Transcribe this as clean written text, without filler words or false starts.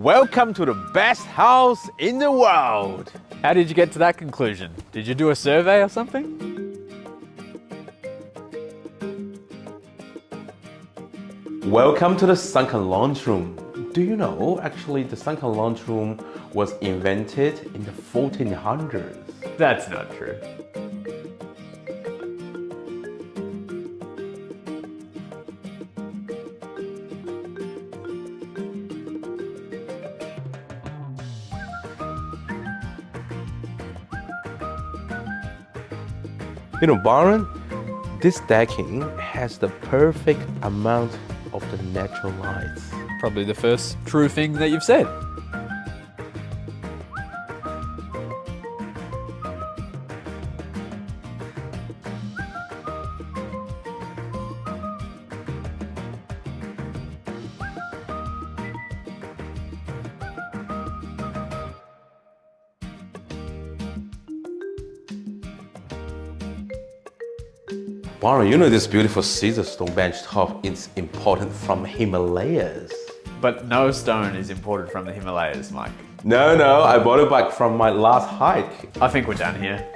Welcome to the best house in the world. How did you get to that conclusion? Did you do a survey or something? Welcome to the sunken lounge room. Do you know, actually, the sunken lounge room was invented in the 1400s. That's not true. You know, Baron, this decking has the perfect amount of the natural lights. Probably the first true thing that you've said. Baron, you know this beautiful Caesar stone bench top is imported from Himalayas. But no stone is imported from the Himalayas, Mike. No, I bought it back from my last hike. I think we're done here.